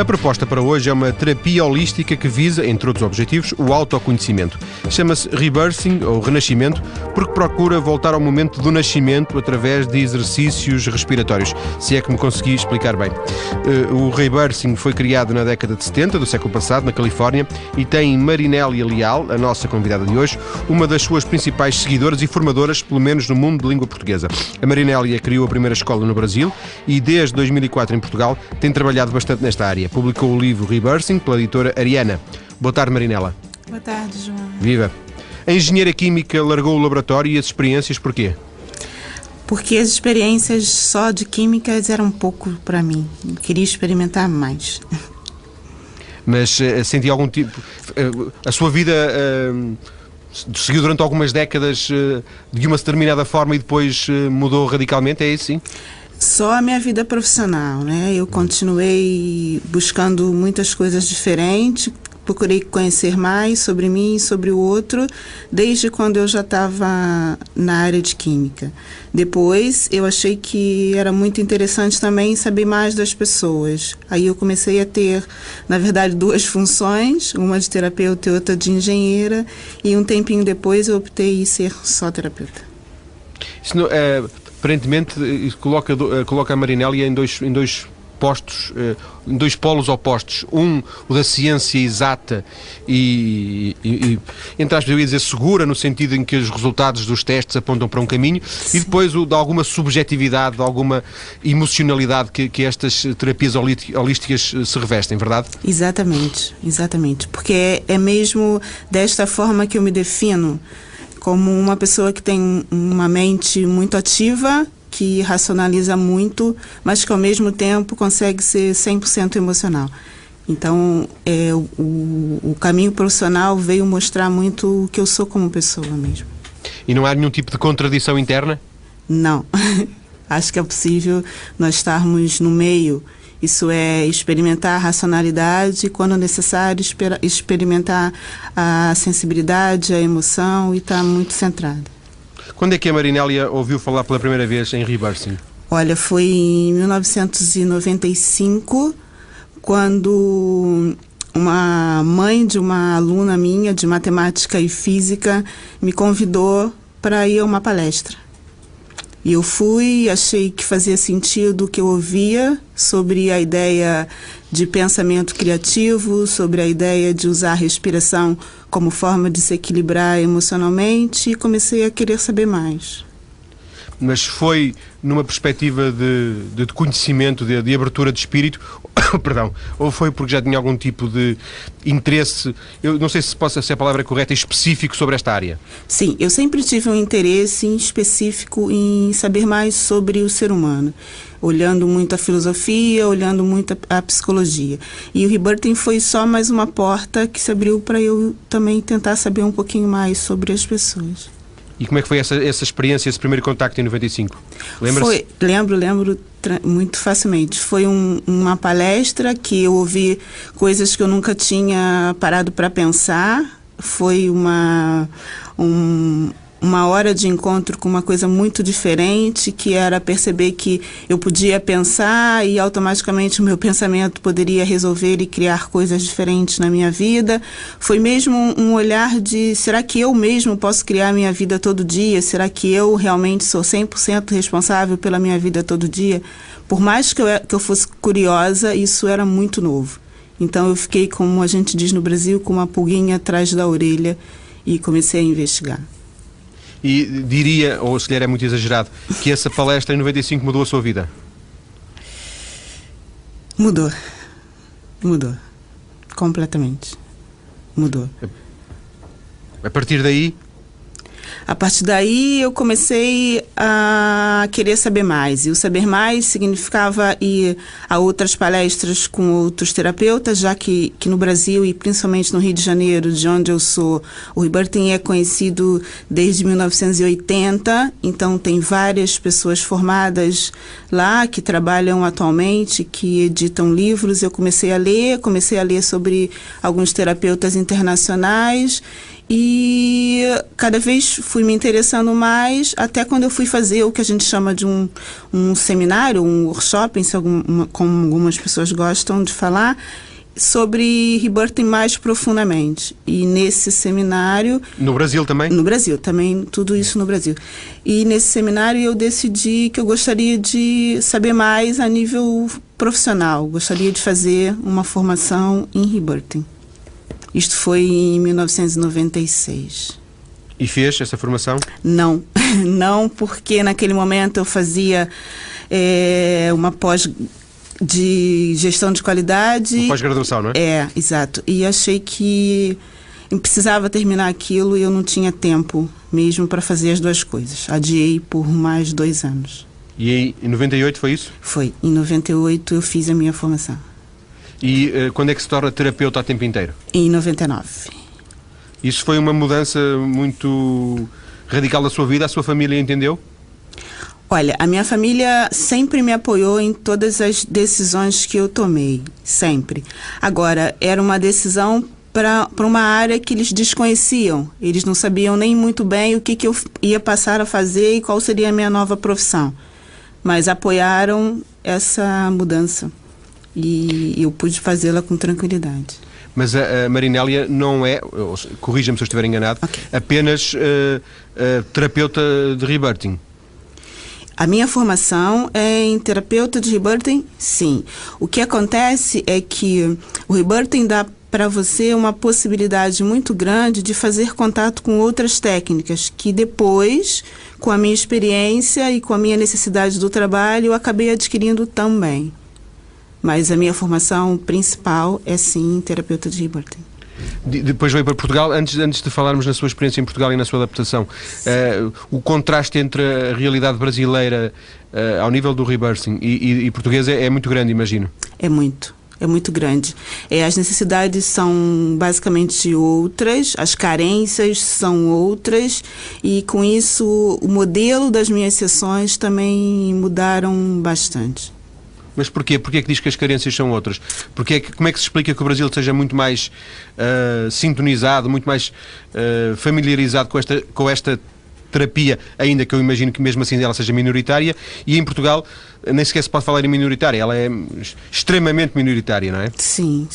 A proposta para hoje é uma terapia holística que visa, entre outros objetivos, o autoconhecimento. Chama-se Rebirthing, ou Renascimento, porque procura voltar ao momento do nascimento através de exercícios respiratórios, se é que me consegui explicar bem. O Rebirthing foi criado na década de 70 do século passado, na Califórnia, e tem Marinélia Leal, a nossa convidada de hoje, uma das suas principais seguidoras e formadoras, pelo menos no mundo de língua portuguesa. A Marinélia criou a primeira escola no Brasil e, desde 2004 em Portugal, tem trabalhado bastante nesta área. Publicou o livro Rebirthing pela editora Ariana. Boa tarde, Marinela. Boa tarde, João. Viva. A engenheira química largou o laboratório e as experiências porquê? Porque as experiências só de químicas eram pouco para mim. Eu queria experimentar mais. Mas sentia algum tipo... a sua vida seguiu durante algumas décadas de uma determinada forma e depois mudou radicalmente, é isso, sim? Só a minha vida profissional, né? Eu continuei buscando muitas coisas diferentes, procurei conhecer mais sobre mim e sobre o outro, desde quando eu já estava na área de química. Depois, eu achei que era muito interessante também saber mais das pessoas. Aí eu comecei a ter, na verdade, duas funções, uma de terapeuta e outra de engenheira, e um tempinho depois eu optei em ser só terapeuta. Isso não, aparentemente, isso coloca a Marinélia em dois postos, em dois polos opostos. Um, o da ciência exata e entre aspas, eu ia dizer segura, no sentido em que os resultados dos testes apontam para um caminho. Sim. E depois o de alguma subjetividade, de alguma emocionalidade que estas terapias holísticas se revestem, verdade? Exatamente, porque é mesmo desta forma que eu me defino, como uma pessoa que tem uma mente muito ativa, que racionaliza muito, mas que ao mesmo tempo consegue ser 100% emocional. Então, o caminho profissional veio mostrar muito o que eu sou como pessoa mesmo. E não há nenhum tipo de contradição interna? Não. Acho que é possível nós estarmos no meio. Isso é experimentar a racionalidade e, quando necessário, experimentar a sensibilidade, a emoção e estar muito centrada. Quando é que a Marinélia ouviu falar pela primeira vez em Rebirthing? Olha, foi em 1995, quando uma mãe de uma aluna minha de matemática e física me convidou para ir a uma palestra. E eu fui, achei que fazia sentido o que eu ouvia sobre a ideia de pensamento criativo, sobre a ideia de usar a respiração como forma de se equilibrar emocionalmente, e comecei a querer saber mais. Mas foi numa perspectiva de conhecimento, de abertura de espírito, perdão, ou foi porque já tinha algum tipo de interesse, eu não sei se a palavra é correta, específico sobre esta área? Sim, eu sempre tive um interesse específico em saber mais sobre o ser humano, olhando muito a filosofia, olhando muito a psicologia. E o Rebirthing foi só mais uma porta que se abriu para eu também tentar saber um pouquinho mais sobre as pessoas. E como é que foi essa experiência, esse primeiro contacto em 95? Lembra-se? Lembro muito facilmente. Foi uma palestra que eu ouvi coisas que eu nunca tinha parado para pensar. Foi uma hora de encontro com uma coisa muito diferente, que era perceber que eu podia pensar e automaticamente o meu pensamento poderia resolver e criar coisas diferentes na minha vida. Foi mesmo um olhar de, será que eu mesmo posso criar a minha vida todo dia? Será que eu realmente sou 100% responsável pela minha vida todo dia? Por mais que eu fosse curiosa, isso era muito novo. Então eu fiquei, como a gente diz no Brasil, com uma pulguinha atrás da orelha e comecei a investigar. E diria, ou se lhe é muito exagerado, que essa palestra em 95 mudou a sua vida? Mudou. Completamente. Mudou. A partir daí? A partir daí eu comecei a querer saber mais. E o saber mais significava ir a outras palestras com outros terapeutas, já que no Brasil e principalmente no Rio de Janeiro, de onde eu sou, o Rebirthing é conhecido desde 1980. Então tem várias pessoas formadas lá que trabalham atualmente, que editam livros. Eu comecei a ler sobre alguns terapeutas internacionais. E cada vez fui me interessando mais, até quando eu fui fazer o que a gente chama de um seminário, um workshop, como algumas pessoas gostam de falar, sobre rebirthing mais profundamente. E nesse seminário... No Brasil também? No Brasil, também, tudo isso no Brasil. E nesse seminário eu decidi que eu gostaria de saber mais a nível profissional. Gostaria de fazer uma formação em rebirthing. Isto foi em 1996. E fez essa formação? Não, não, porque naquele momento eu fazia uma pós de gestão de qualidade. Uma pós-graduação, não é? Exato. E achei que eu precisava terminar aquilo e eu não tinha tempo mesmo para fazer as duas coisas. Adiei por mais 2 anos. E em 98 foi isso? Foi. Em 98 eu fiz a minha formação. E quando é que se torna terapeuta a tempo inteiro? Em 99. Isso foi uma mudança muito radical da sua vida? A sua família entendeu? Olha, a minha família sempre me apoiou em todas as decisões que eu tomei, sempre. Agora, era uma decisão para uma área que eles desconheciam. Eles não sabiam nem muito bem o que eu ia passar a fazer e qual seria a minha nova profissão. Mas apoiaram essa mudança e eu pude fazê-la com tranquilidade. Mas a Marinélia não é, corrija-me se eu estiver enganado, apenas terapeuta de rebirthing. A minha formação é em terapeuta de rebirthing, sim. O que acontece é que o rebirthing dá para você uma possibilidade muito grande de fazer contato com outras técnicas, que depois, com a minha experiência e com a minha necessidade do trabalho, eu acabei adquirindo também. Mas a minha formação principal é sim terapeuta de rebirthing. Depois veio para Portugal. Antes de falarmos na sua experiência em Portugal e na sua adaptação, o contraste entre a realidade brasileira ao nível do rebirthing e portuguesa é muito grande, imagino. É muito grande. As necessidades são basicamente outras, as carências são outras e com isso o modelo das minhas sessões também mudaram bastante. Mas porquê? Porquê é que diz que as carências são outras? Como é que se explica que o Brasil seja muito mais sintonizado, muito mais familiarizado com esta terapia, ainda que eu imagino que mesmo assim ela seja minoritária, e em Portugal nem sequer se pode falar em minoritária, ela é extremamente minoritária, não é? Sim.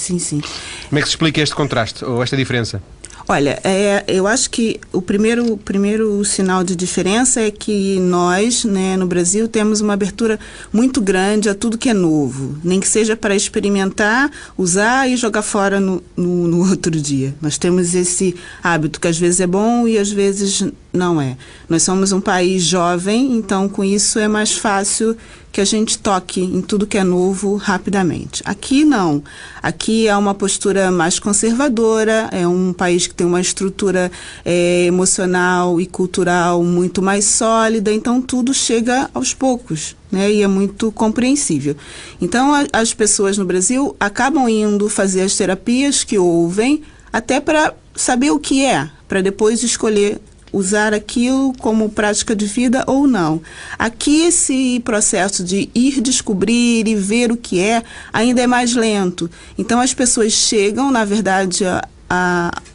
Como é que se explica este contraste, ou esta diferença? Olha, eu acho que o primeiro sinal de diferença é que nós, né, no Brasil, temos uma abertura muito grande a tudo que é novo, nem que seja para experimentar, usar e jogar fora no outro dia. Nós temos esse hábito que às vezes é bom e às vezes não é. Nós somos um país jovem, então com isso é mais fácil que a gente toque em tudo que é novo rapidamente. Aqui não. Aqui é uma postura mais conservadora, é um país que tem uma estrutura emocional e cultural muito mais sólida, então tudo chega aos poucos, né? E é muito compreensível. Então as pessoas no Brasil acabam indo fazer as terapias que ouvem, até para saber o que é, para depois escolher usar aquilo como prática de vida ou não. Aqui esse processo de ir descobrir e ver o que é ainda é mais lento. Então as pessoas chegam, na verdade,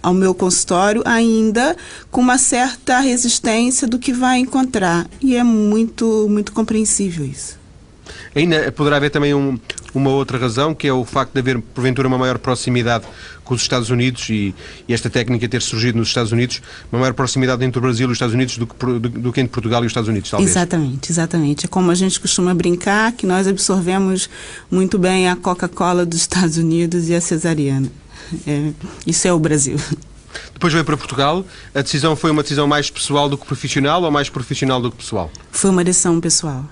ao meu consultório ainda com uma certa resistência do que vai encontrar. E é muito, muito compreensível isso. Ainda poderá haver também uma outra razão, que é o facto de haver, porventura, uma maior proximidade com os Estados Unidos e esta técnica ter surgido nos Estados Unidos, uma maior proximidade entre o Brasil e os Estados Unidos do que entre Portugal e os Estados Unidos, talvez. Exatamente. É como a gente costuma brincar, que nós absorvemos muito bem a Coca-Cola dos Estados Unidos e a cesariana. Isso é o Brasil. Depois veio para Portugal. A decisão foi uma decisão mais pessoal do que profissional ou mais profissional do que pessoal? Foi uma decisão pessoal.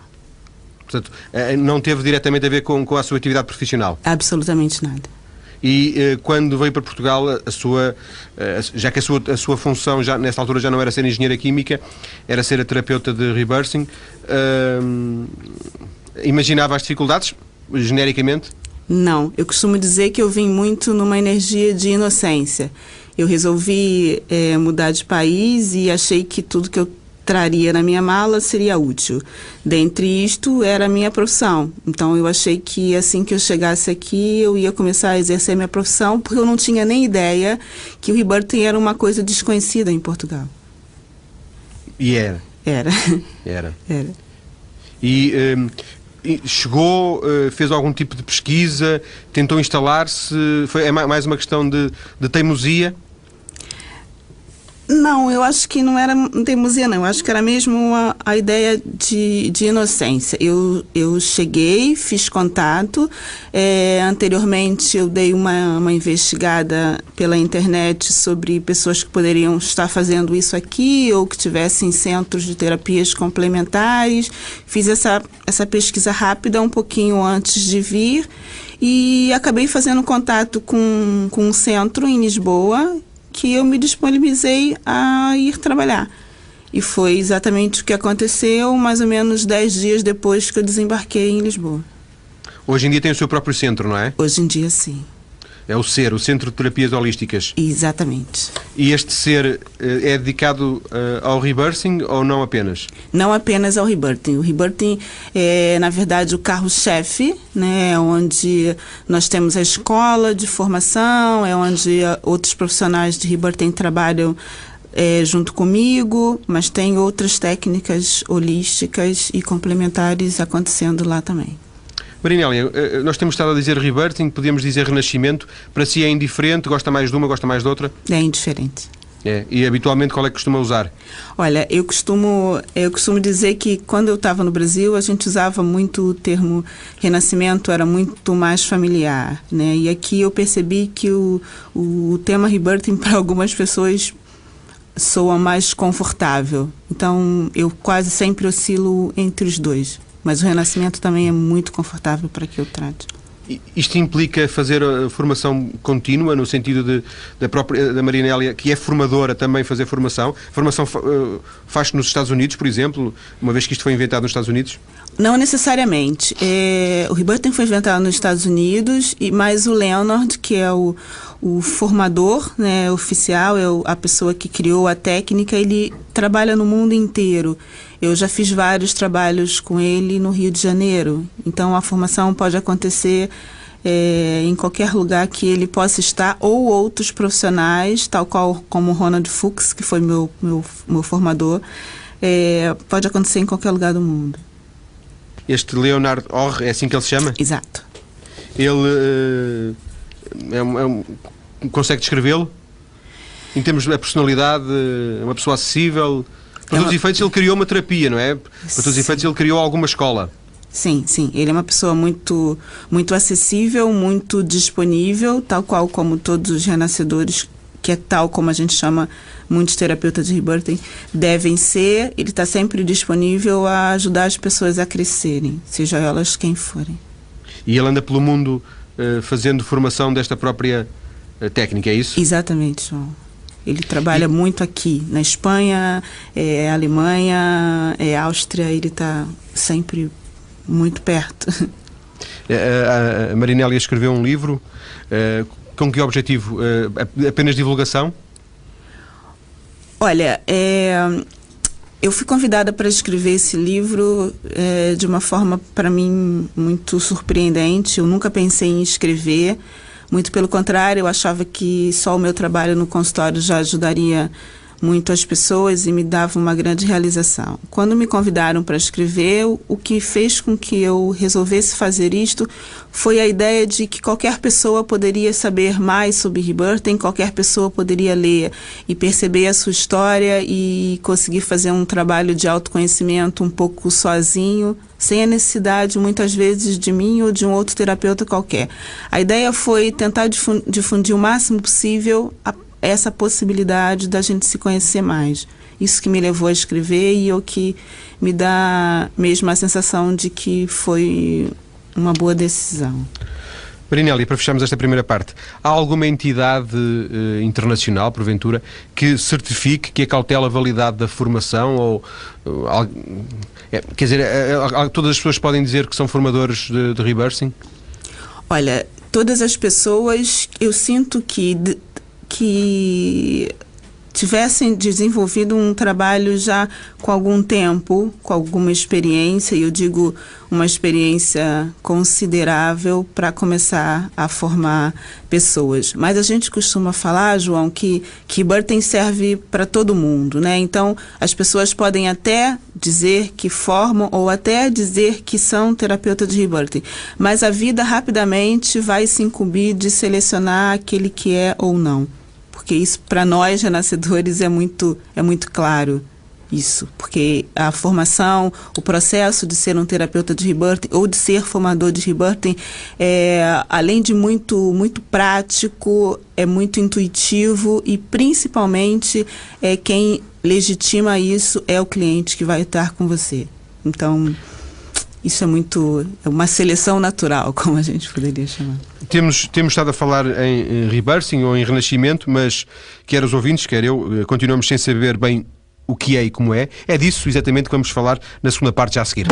Portanto, não teve diretamente a ver com a sua atividade profissional? Absolutamente nada. E quando veio para Portugal, já que a sua função já, nessa altura já não era ser engenheira química, era ser a terapeuta de rebirthing, imaginava as dificuldades, genericamente? Não, eu costumo dizer que eu vim muito numa energia de inocência. Eu resolvi mudar de país e achei que tudo que eu traria na minha mala seria útil. Dentre isto, era a minha profissão. Então, eu achei que assim que eu chegasse aqui, eu ia começar a exercer minha profissão, porque eu não tinha nem ideia que o rebirthing era uma coisa desconhecida em Portugal. E era? Era. Era. Era. E chegou, fez algum tipo de pesquisa, tentou instalar-se, é mais uma questão de teimosia? Não, eu acho que não era teimosia, não. Eu acho que era mesmo a ideia de inocência. Eu cheguei, fiz contato. Anteriormente, eu dei uma investigada pela internet sobre pessoas que poderiam estar fazendo isso aqui ou que tivessem centros de terapias complementares. Fiz essa pesquisa rápida um pouquinho antes de vir e acabei fazendo contato com um centro em Lisboa, que eu me disponibilizei a ir trabalhar. E foi exatamente o que aconteceu mais ou menos 10 dias depois que eu desembarquei em Lisboa. Hoje em dia tem o seu próprio centro, não é? Hoje em dia, sim. É o SER, o Centro de Terapias Holísticas. Exatamente. E este SER é dedicado ao rebirthing ou não apenas? Não apenas ao rebirthing. O rebirthing é, na verdade, o carro-chefe, né, onde nós temos a escola de formação, é onde outros profissionais de rebirthing trabalham junto comigo, mas tem outras técnicas holísticas e complementares acontecendo lá também. Marinélia, nós temos estado a dizer rebirthing, podíamos dizer renascimento. Para si é indiferente? Gosta mais de uma, gosta mais de outra? É indiferente. E habitualmente qual é que costuma usar? Olha, eu costumo dizer que quando eu estava no Brasil, a gente usava muito o termo renascimento, era muito mais familiar, né? E aqui eu percebi que o tema rebirthing para algumas pessoas soa mais confortável. Então, eu quase sempre oscilo entre os dois. Mas o renascimento também é muito confortável para que eu trate. Isto implica fazer a formação contínua, no sentido da Marinélia, que é formadora, também fazer formação? A formação faz-se nos Estados Unidos, por exemplo, uma vez que isto foi inventado nos Estados Unidos? Não necessariamente. O rebirthing foi inventado nos Estados Unidos, mas o Leonard, que é o formador, né, oficial, a pessoa que criou a técnica, ele trabalha no mundo inteiro. Eu já fiz vários trabalhos com ele no Rio de Janeiro. Então, a formação pode acontecer em qualquer lugar que ele possa estar, ou outros profissionais, tal qual como o Ronald Fuchs, que foi meu formador, pode acontecer em qualquer lugar do mundo. Este Leonard Orr, é assim que ele se chama? Exato. Ele consegue descrevê-lo? Em termos da personalidade, uma pessoa acessível? Para todos os efeitos, ele criou uma terapia, não é? Para todos os efeitos, ele criou alguma escola. Sim, sim. Ele é uma pessoa muito, muito acessível, muito disponível, tal qual como todos os renascedores, que é tal como a gente chama muitos terapeutas de rebirthing, devem ser. Ele está sempre disponível a ajudar as pessoas a crescerem, seja elas quem forem. E ele anda pelo mundo fazendo formação desta própria técnica, é isso? Exatamente, João. Ele trabalha muito aqui, na Espanha, Alemanha, Áustria, ele está sempre muito perto. A Marinélia escreveu um livro, com que objetivo? Apenas divulgação? Olha, eu fui convidada para escrever esse livro de uma forma, para mim, muito surpreendente. Eu nunca pensei em escrever. Muito pelo contrário, eu achava que só o meu trabalho no consultório já ajudaria muito as pessoas e me dava uma grande realização. Quando me convidaram para escrever, o que fez com que eu resolvesse fazer isto foi a ideia de que qualquer pessoa poderia saber mais sobre rebirthing, qualquer pessoa poderia ler e perceber a sua história e conseguir fazer um trabalho de autoconhecimento um pouco sozinho, sem a necessidade, muitas vezes, de mim ou de um outro terapeuta qualquer. A ideia foi tentar difundir o máximo possível essa possibilidade da gente se conhecer mais. Isso que me levou a escrever e o que me dá mesmo a sensação de que foi uma boa decisão. Marinélia, para fecharmos esta primeira parte, há alguma entidade internacional, porventura, que certifique, que acautela a validade da formação? Quer dizer, todas as pessoas podem dizer que são formadores de rebirthing? Olha, todas as pessoas, eu sinto que tivessem desenvolvido um trabalho já com algum tempo, com alguma experiência, e eu digo uma experiência considerável para começar a formar pessoas. Mas a gente costuma falar, João, que rebirthing serve para todo mundo, né? Então, as pessoas podem até dizer que formam ou até dizer que são terapeutas de rebirthing, mas a vida rapidamente vai se incumbir de selecionar aquele que é ou não. Porque isso, para nós, renascedores, é muito claro. Isso, porque a formação, o processo de ser um terapeuta de rebirthing ou de ser formador de rebirthing, além de muito prático, é muito intuitivo e, principalmente, quem legitima isso é o cliente que vai estar com você. Então, isso é uma seleção natural, como a gente poderia chamar. Temos estado a falar em rebirthing ou em renascimento, mas quer os ouvintes, quer eu, continuamos sem saber bem o que é e como é. É disso exatamente que vamos falar na segunda parte já a seguir.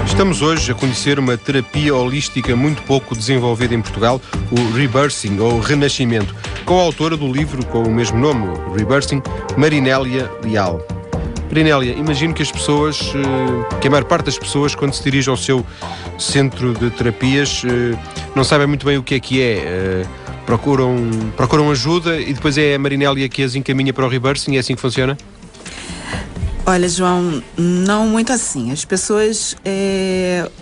Estamos hoje a conhecer uma terapia holística muito pouco desenvolvida em Portugal, o rebirthing ou renascimento, com a autora do livro com o mesmo nome, o Rebirthing, Marinélia Leal. Marinélia, imagino que que a maior parte das pessoas, quando se dirige ao seu centro de terapias, não sabem muito bem o que é. Procuram ajuda e depois é a Marinélia que as encaminha para o rebirthing. É assim que funciona? Olha, João, não muito assim. As pessoas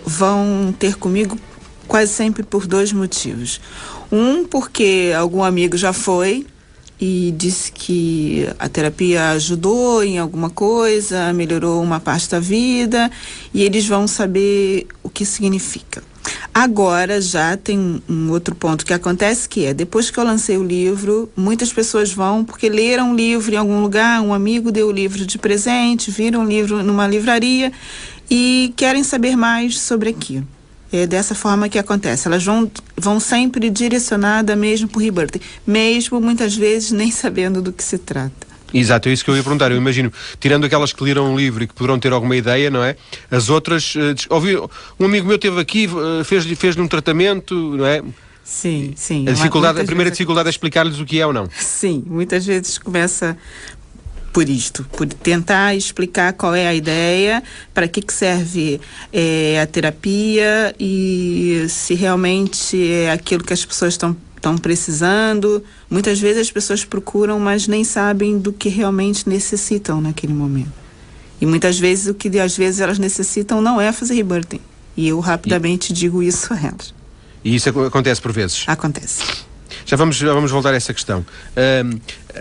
vão ter comigo quase sempre por 2 motivos. Um, porque algum amigo já foi e disse que a terapia ajudou em alguma coisa, melhorou uma parte da vida, e eles vão saber o que significa. Agora já tem um outro ponto que acontece, que depois que eu lancei o livro, muitas pessoas vão porque leram o livro em algum lugar, um amigo deu o livro de presente, viram o livro numa livraria e querem saber mais sobre aquilo. É dessa forma que acontece. Elas vão sempre direcionadas mesmo para o rebirthing, mesmo muitas vezes nem sabendo do que se trata. Exato, é isso que eu ia perguntar. Eu imagino, tirando aquelas que leram um livro e que poderão ter alguma ideia, não é? As outras, um amigo meu esteve aqui, fez-lhe um tratamento, não é? Sim. A primeira dificuldade é explicar-lhes o que é ou não. Sim, muitas vezes começa por isto, por tentar explicar qual é a ideia, para que serve a terapia e se realmente é aquilo que as pessoas estão precisando. Muitas vezes as pessoas procuram, mas nem sabem do que realmente necessitam naquele momento. E muitas vezes o que às vezes elas necessitam não é fazer rebirthing. E eu rapidamente digo isso a elas. E isso acontece por vezes? Acontece. Já vamos voltar a essa questão.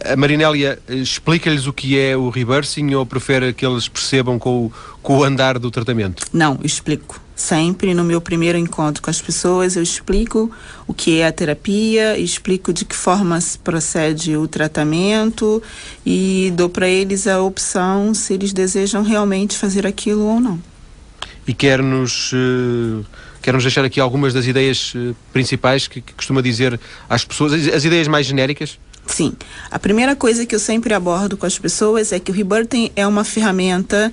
A Marinélia explica-lhes o que é o rebirthing ou prefere que eles percebam com o andar do tratamento? Não, explico. Sempre no meu primeiro encontro com as pessoas eu explico o que é a terapia, explico de que forma se procede o tratamento e dou para eles a opção se eles desejam realmente fazer aquilo ou não. E quer-nos deixar aqui algumas das ideias principais que costuma dizer às pessoas, as ideias mais genéricas? Sim. A primeira coisa que eu sempre abordo com as pessoas é que o rebirthing é uma ferramenta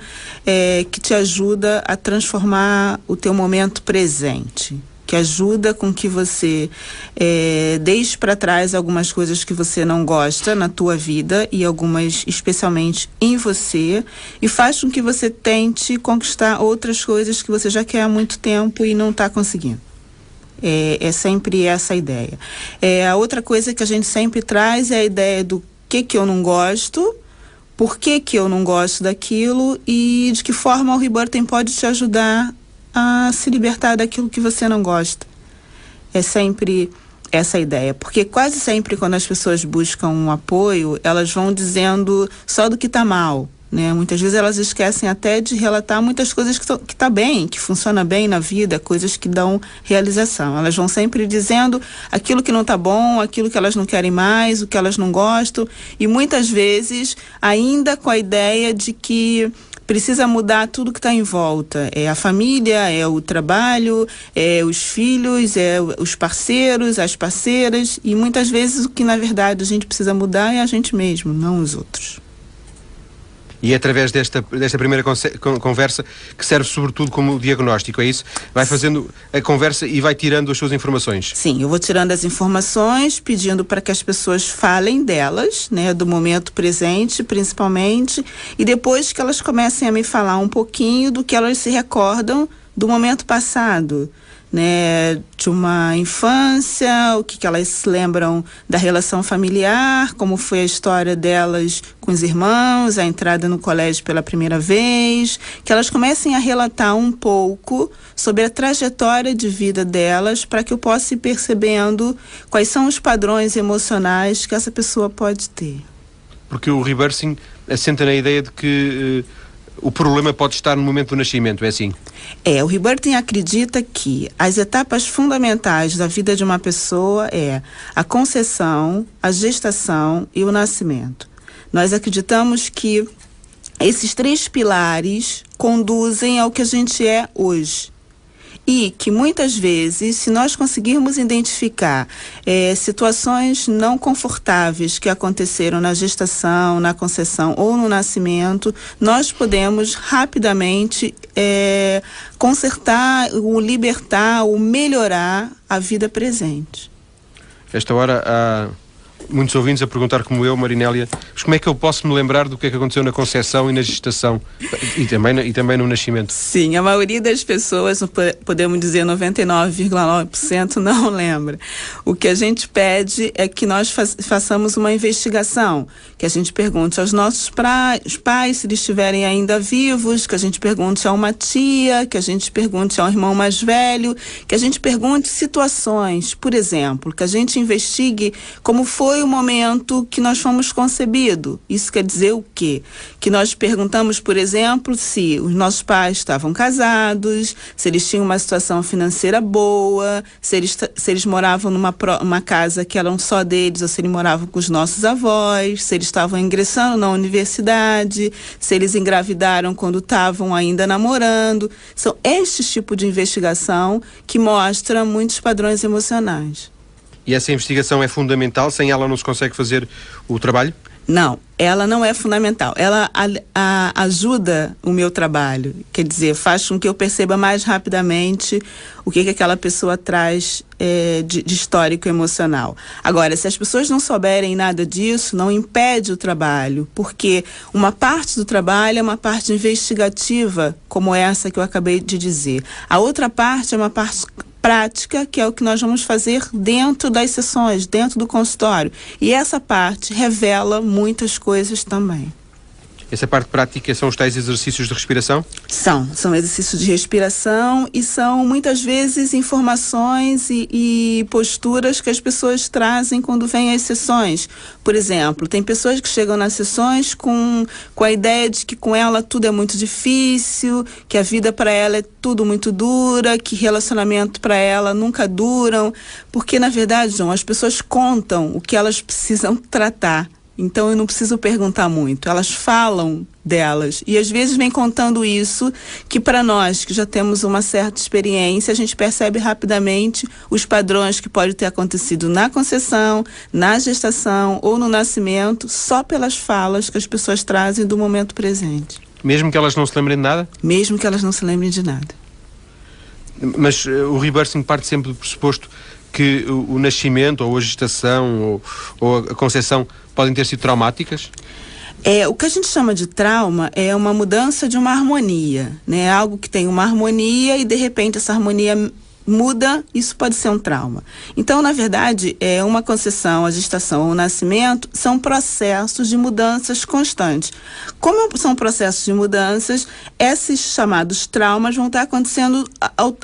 que te ajuda a transformar o teu momento presente, que ajuda com que você deixe para trás algumas coisas que você não gosta na tua vida e algumas especialmente em você, e faz com que você tente conquistar outras coisas que você já quer há muito tempo e não está conseguindo. É sempre essa a ideia. A outra coisa que a gente sempre traz é a ideia do que eu não gosto, por que eu não gosto daquilo e de que forma o rebirthing pode te ajudar a se libertar daquilo que você não gosta. É sempre essa a ideia, porque quase sempre quando as pessoas buscam um apoio, elas vão dizendo só do que está mal, né? Muitas vezes elas esquecem até de relatar muitas coisas que tá bem, que funciona bem na vida, coisas que dão realização. Elas vão sempre dizendo aquilo que não está bom, aquilo que elas não querem mais, o que elas não gostam, e muitas vezes ainda com a ideia de que precisa mudar tudo que está em volta. É a família, é o trabalho, é os filhos, é os parceiros, as parceiras, e muitas vezes o que na verdade a gente precisa mudar é a gente mesmo, não os outros. E é através desta primeira conversa que serve sobretudo como diagnóstico, é isso? Vai fazendo a conversa e vai tirando as suas informações. Sim, eu vou tirando as informações, pedindo para que as pessoas falem delas, né, do momento presente, principalmente, e depois que elas comecem a me falar um pouquinho do que elas se recordam do momento passado, né, de uma infância, o que elas se lembram da relação familiar, como foi a história delas com os irmãos, a entrada no colégio pela primeira vez, que elas comecem a relatar um pouco sobre a trajetória de vida delas, para que eu possa ir percebendo quais são os padrões emocionais que essa pessoa pode ter. Porque o reversing assenta na ideia de que o problema pode estar no momento do nascimento, é assim? O Rebirthing acredita que as etapas fundamentais da vida de uma pessoa é a concepção, a gestação e o nascimento. Nós acreditamos que esses 3 pilares conduzem ao que a gente é hoje. E que muitas vezes, se nós conseguirmos identificar situações não confortáveis que aconteceram na gestação, na concepção ou no nascimento, nós podemos rapidamente consertar, ou libertar, ou melhorar a vida presente. Esta hora há muitos ouvintes a perguntar, como eu, Marinélia, mas como é que eu posso me lembrar do que é que aconteceu na concepção e na gestação e também no nascimento? Sim, a maioria das pessoas, podemos dizer 99,9%, não lembra. O que a gente pede é que nós façamos uma investigação, que a gente pergunte aos nossos pais, se eles estiverem ainda vivos, que a gente pergunte a uma tia, que a gente pergunte a um irmão mais velho, que a gente pergunte situações, por exemplo, que a gente investigue como foi o momento que nós fomos concebidos. Isso quer dizer o quê? Que nós perguntamos, por exemplo, se os nossos pais estavam casados, se eles tinham uma situação financeira boa, se eles moravam numa casa que era só deles, ou se eles moravam com os nossos avós, se eles estavam ingressando na universidade, se eles engravidaram quando estavam ainda namorando. São estes tipos de investigação que mostram muitos padrões emocionais. E essa investigação é fundamental? Sem ela não se consegue fazer o trabalho? Não, ela não é fundamental. Ela ajuda o meu trabalho. Quer dizer, faz com que eu perceba mais rapidamente o que aquela pessoa traz de histórico emocional. Agora, se as pessoas não souberem nada disso, não impede o trabalho, porque uma parte do trabalho é uma parte investigativa, como essa que eu acabei de dizer. A outra parte é uma parte prática, que é o que nós vamos fazer dentro das sessões, dentro do consultório. E essa parte revela muitas coisas também. Essa parte prática são os tais exercícios de respiração? São exercícios de respiração e são muitas vezes informações e posturas que as pessoas trazem quando vêm às sessões. Por exemplo, tem pessoas que chegam nas sessões com a ideia de que com ela tudo é muito difícil, que a vida para ela é tudo muito dura, que relacionamento para ela nunca duram, porque na verdade, João, as pessoas contam o que elas precisam tratar. Então eu não preciso perguntar muito, elas falam delas e às vezes vem contando isso, que para nós que já temos uma certa experiência, a gente percebe rapidamente os padrões que podem ter acontecido na concepção, na gestação ou no nascimento, só pelas falas que as pessoas trazem do momento presente. Mesmo que elas não se lembrem de nada? Mesmo que elas não se lembrem de nada. Mas o reversing parte sempre do pressuposto que o nascimento ou a gestação ou a concepção podem ter sido traumáticas? O que a gente chama de trauma é uma mudança de uma harmonia, né? Algo que tem uma harmonia e de repente essa harmonia muda, isso pode ser um trauma. Então, na verdade, uma concepção, a gestação ou o nascimento são processos de mudanças constantes. Como são processos de mudanças, esses chamados traumas vão estar acontecendo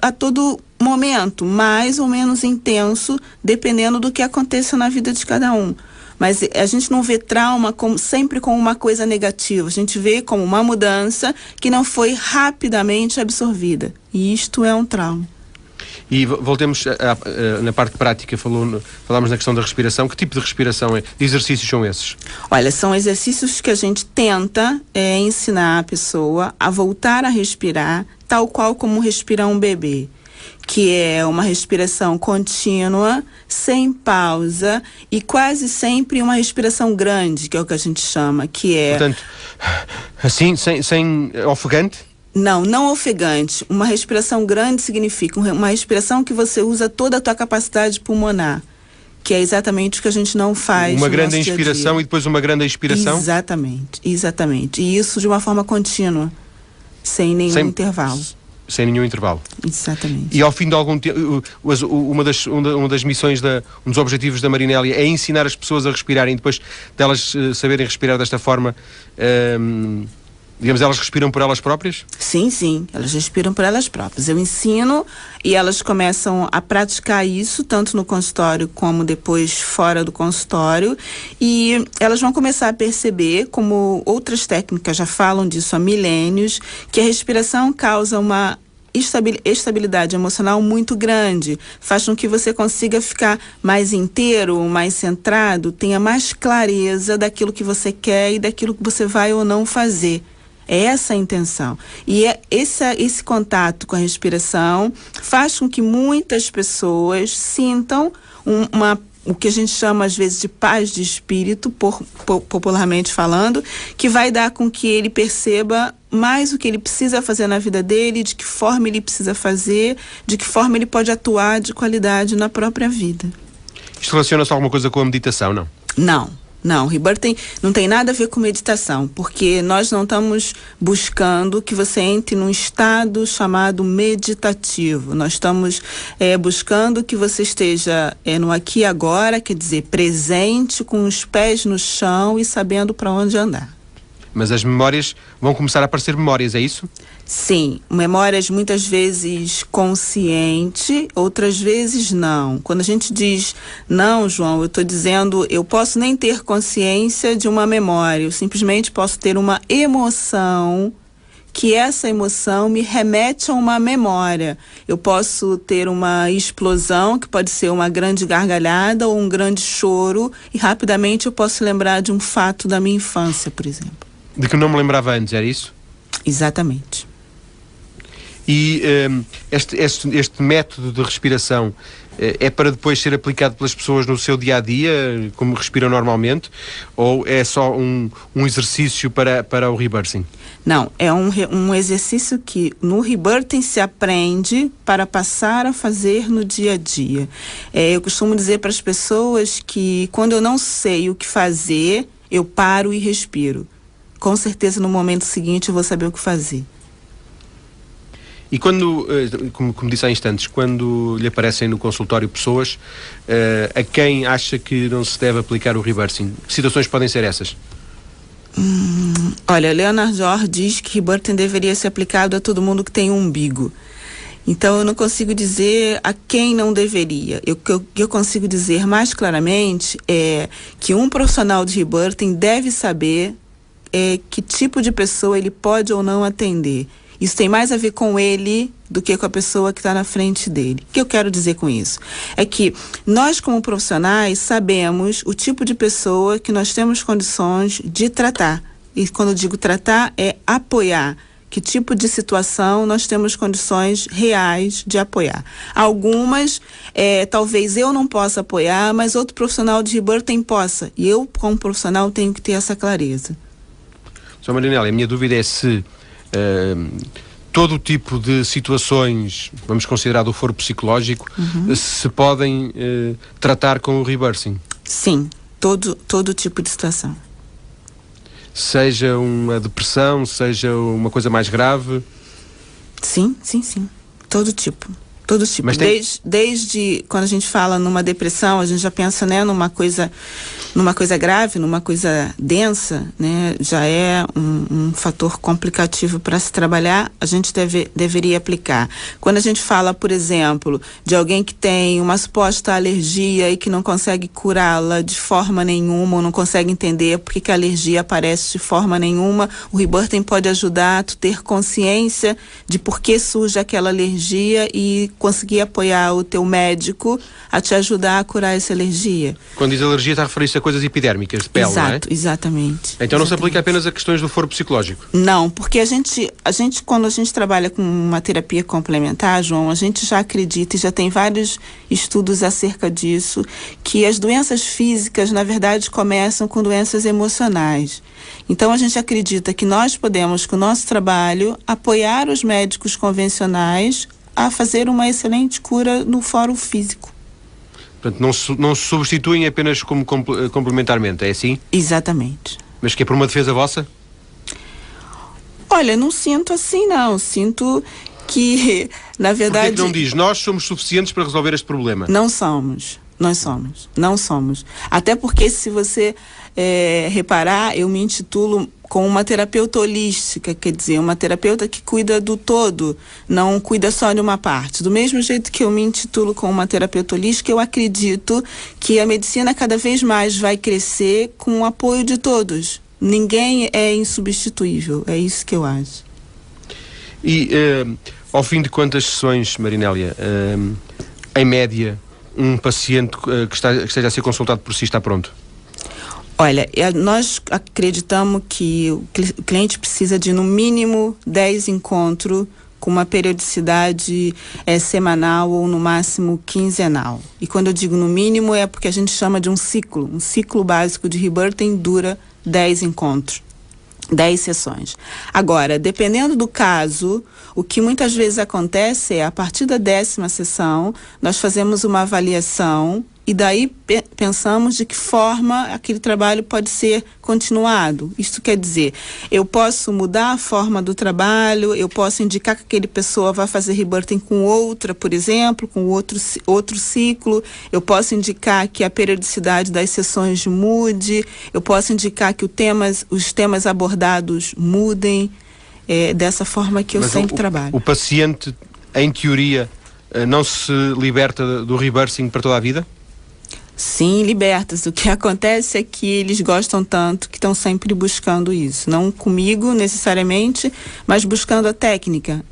a todo momento, mais ou menos intenso, dependendo do que aconteça na vida de cada um. Mas a gente não vê trauma sempre como uma coisa negativa. A gente vê como uma mudança que não foi rapidamente absorvida. E isto é um trauma. E voltemos na parte prática, falámos na questão da respiração. Que tipo de respiração de exercícios são esses? Olha, são exercícios que a gente tenta ensinar a pessoa a voltar a respirar tal qual como respira um bebê. que é uma respiração contínua, sem pausa e quase sempre uma respiração grande, que é o que a gente chama, que é... Portanto, assim, sem ofegante? Não ofegante. Uma respiração grande significa uma respiração que você usa toda a tua capacidade pulmonar, que é exatamente o que a gente não faz. Uma no grande nosso inspiração dia a dia. e depois uma grande expiração? Exatamente. E isso de uma forma contínua, sem nenhum intervalo. Sem nenhum intervalo. Exatamente. E ao fim de algum tempo, uma das missões, um dos objetivos da Marinélia é ensinar as pessoas a respirarem, depois delas saberem respirar desta forma, digamos, elas respiram por elas próprias? Sim, elas respiram por elas próprias. Eu ensino e elas começam a praticar isso, tanto no consultório como depois fora do consultório, e elas vão começar a perceber, como outras técnicas já falam disso há milênios, que a respiração causa uma estabilidade emocional muito grande, faz com que você consiga ficar mais inteiro, mais centrado, tenha mais clareza daquilo que você quer e daquilo que você vai ou não fazer. É essa a intenção. E esse contato com a respiração faz com que muitas pessoas sintam o que a gente chama às vezes de paz de espírito, popularmente falando, que vai dar com que ele perceba mais o que ele precisa fazer na vida dele, de que forma ele precisa fazer, de que forma ele pode atuar de qualidade na própria vida. Isto relaciona-se a alguma coisa com a meditação, não? Não, Rebirthing não tem nada a ver com meditação, porque nós não estamos buscando que você entre num estado chamado meditativo. Nós estamos buscando que você esteja no aqui e agora, quer dizer, presente, com os pés no chão e sabendo para onde andar. Mas as memórias, vão começar a aparecer memórias, é isso? Sim, memórias muitas vezes consciente, outras vezes não. Quando a gente diz não, João, eu estou dizendo, eu posso nem ter consciência de uma memória, eu simplesmente posso ter uma emoção, que essa emoção me remete a uma memória. Eu posso ter uma explosão, que pode ser uma grande gargalhada ou um grande choro, e rapidamente eu posso lembrar de um fato da minha infância, por exemplo. De que não me lembrava antes, era isso? Exatamente. E este método de respiração é para depois ser aplicado pelas pessoas no seu dia-a-dia, como respiram normalmente, ou é só um exercício para o Rebirthing? Não, é um exercício que no Rebirthing se aprende para passar a fazer no dia a dia. Eu costumo dizer para as pessoas que quando eu não sei o que fazer, eu paro e respiro. Com certeza no momento seguinte eu vou saber o que fazer. E quando, como disse há instantes, quando lhe aparecem no consultório pessoas a quem acha que não se deve aplicar o Rebirthing, que situações podem ser essas? Olha, Leonard George diz que Rebirthing deveria ser aplicado a todo mundo que tem um umbigo. Então eu não consigo dizer a quem não deveria. O que eu consigo dizer mais claramente é que um profissional de Rebirthing deve saber que tipo de pessoa ele pode ou não atender. Isso tem mais a ver com ele do que com a pessoa que está na frente dele. O que eu quero dizer com isso? É que nós, como profissionais, sabemos o tipo de pessoa que nós temos condições de tratar. E quando eu digo tratar, é apoiar. Que tipo de situação nós temos condições reais de apoiar. Algumas, talvez eu não possa apoiar, mas outro profissional de Rebirthing possa. E eu, como profissional, tenho que ter essa clareza. Sra. Marinélia, a minha dúvida é se todo tipo de situações, vamos considerar do foro psicológico, se podem tratar com o Rebirthing. Sim, todo tipo de situação. Seja uma depressão, seja uma coisa mais grave? Sim. Todo tipo. Mas desde quando a gente fala numa depressão, a gente já pensa, né, numa coisa grave, numa coisa densa, né, já é um fator complicativo para se trabalhar, a gente deveria aplicar. Quando a gente fala, por exemplo, de alguém que tem uma suposta alergia e que não consegue curá-la de forma nenhuma, ou não consegue entender por que a alergia aparece de forma nenhuma, o Rebirthing pode ajudar a tu ter consciência de por que surge aquela alergia e conseguir apoiar o teu médico a te ajudar a curar essa alergia. Quando diz alergia, está a referir-se a coisas epidérmicas, de pele, Exato, não é? Exatamente. Então não se aplica apenas a questões do foro psicológico? Não, porque quando a gente trabalha com uma terapia complementar, João, a gente já acredita e já tem vários estudos acerca disso, que as doenças físicas, na verdade, começam com doenças emocionais. Então, a gente acredita que nós podemos, com o nosso trabalho, apoiar os médicos convencionais a fazer uma excelente cura no fórum físico. Portanto, não se substituem apenas como complementarmente, é assim? Exatamente. Mas que é por uma defesa vossa? Olha, não sinto assim, não. Sinto que, na verdade... Porquê que não diz, nós somos suficientes para resolver este problema? Não somos. Não somos. Até porque, se você reparar, eu me intitulo como uma terapeuta holística, quer dizer, uma terapeuta que cuida do todo, não cuida só de uma parte. Do mesmo jeito que eu me intitulo como uma terapeuta holística, eu acredito que a medicina cada vez mais vai crescer com o apoio de todos. Ninguém é insubstituível, é isso que eu acho. E ao fim de quantas sessões, Marinélia, em média, um paciente que esteja a ser consultado por si está pronto? Olha, nós acreditamos que o cliente precisa de no mínimo 10 encontros com uma periodicidade semanal ou no máximo quinzenal. E quando eu digo no mínimo é porque a gente chama de um ciclo básico de Rebirthing dura 10 encontros. 10 sessões. Agora, dependendo do caso, o que muitas vezes acontece é, a partir da 10ª sessão, nós fazemos uma avaliação e daí pensamos de que forma aquele trabalho pode ser continuado. Isso quer dizer, eu posso mudar a forma do trabalho, eu posso indicar que aquele pessoa vai fazer rebirthing com outra, por exemplo, com outro ciclo, eu posso indicar que a periodicidade das sessões mude, eu posso indicar que os temas abordados mudem, dessa forma que eu sempre trabalho. O paciente, em teoria, não se liberta do rebirthing para toda a vida? Sim, libertas. O que acontece é que eles gostam tanto que estão sempre buscando isso. Não comigo necessariamente, mas buscando a técnica.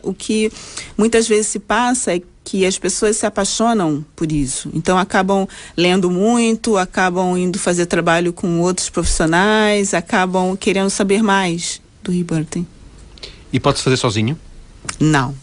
O que muitas vezes se passa é que as pessoas se apaixonam por isso. Então acabam lendo muito, acabam indo fazer trabalho com outros profissionais, acabam querendo saber mais do rebirthing. E pode-se fazer sozinho? Não.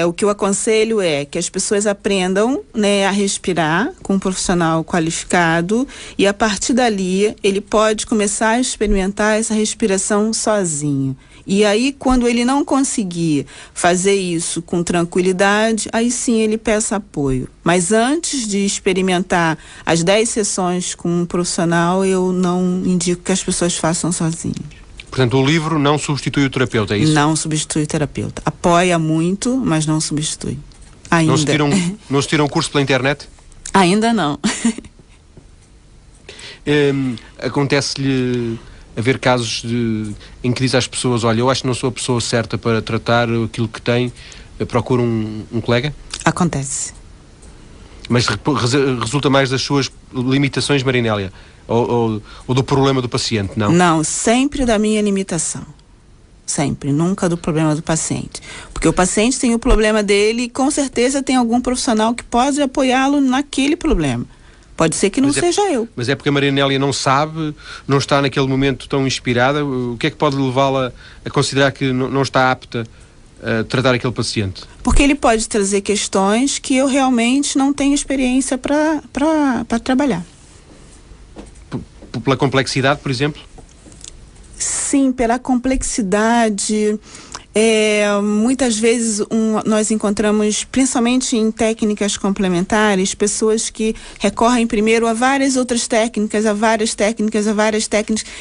O que eu aconselho é que as pessoas aprendam, né, a respirar com um profissional qualificado e a partir dali ele pode começar a experimentar essa respiração sozinho. E aí, quando ele não conseguir fazer isso com tranquilidade, aí sim ele peça apoio. Mas antes de experimentar as 10 sessões com um profissional, eu não indico que as pessoas façam sozinhas. Portanto, o livro não substitui o terapeuta, é isso? Não substitui o terapeuta. Apoia muito, mas não substitui. Ainda. Não se tira um curso pela internet? Ainda não. Acontece-lhe haver casos em que diz às pessoas, olha, eu acho que não sou a pessoa certa para tratar aquilo que tem, procura um colega? Acontece. Mas resulta mais das suas limitações, Marinélia? Ou do problema do paciente, não? Não, sempre da minha limitação. Sempre, nunca do problema do paciente. Porque o paciente tem o problema dele e com certeza tem algum profissional que pode apoiá-lo naquele problema. Pode ser que não seja eu. Mas é porque a Marinélia não sabe, não está naquele momento tão inspirada? O que é que pode levá-la a considerar que não está apta a tratar aquele paciente? Porque ele pode trazer questões que eu realmente não tenho experiência para trabalhar. Pela complexidade, por exemplo? Sim, pela complexidade. Muitas vezes nós encontramos, principalmente em técnicas complementares, pessoas que recorrem primeiro a várias outras técnicas,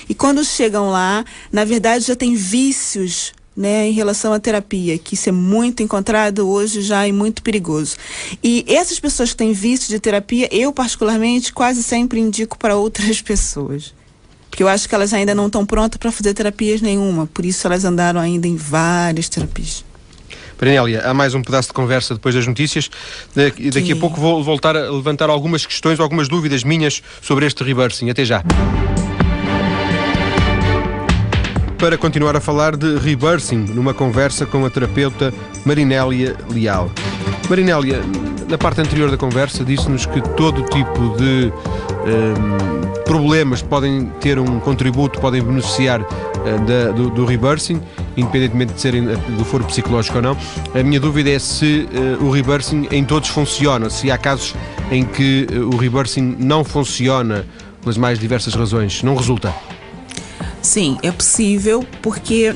e quando chegam lá, na verdade já tem vícios, né, em relação à terapia, que isso é muito encontrado hoje já e muito perigoso. E essas pessoas que têm vício de terapia, eu particularmente quase sempre indico para outras pessoas. Porque eu acho que elas ainda não estão prontas para fazer terapias nenhuma, por isso elas andaram ainda em várias terapias. Marinélia, há mais um pedaço de conversa depois das notícias. Daqui a pouco vou voltar a levantar algumas questões, algumas dúvidas minhas sobre este rebirthing. Até já. Para continuar a falar de rebirthing, numa conversa com a terapeuta Marinélia Leal. Marinélia, na parte anterior da conversa disse-nos que todo tipo de problemas podem ter um contributo, podem beneficiar do rebirthing, independentemente de serem do foro psicológico ou não. A minha dúvida é se o rebirthing em todos funciona, se há casos em que o rebirthing não funciona pelas mais diversas razões, não resulta. Sim, é possível, porque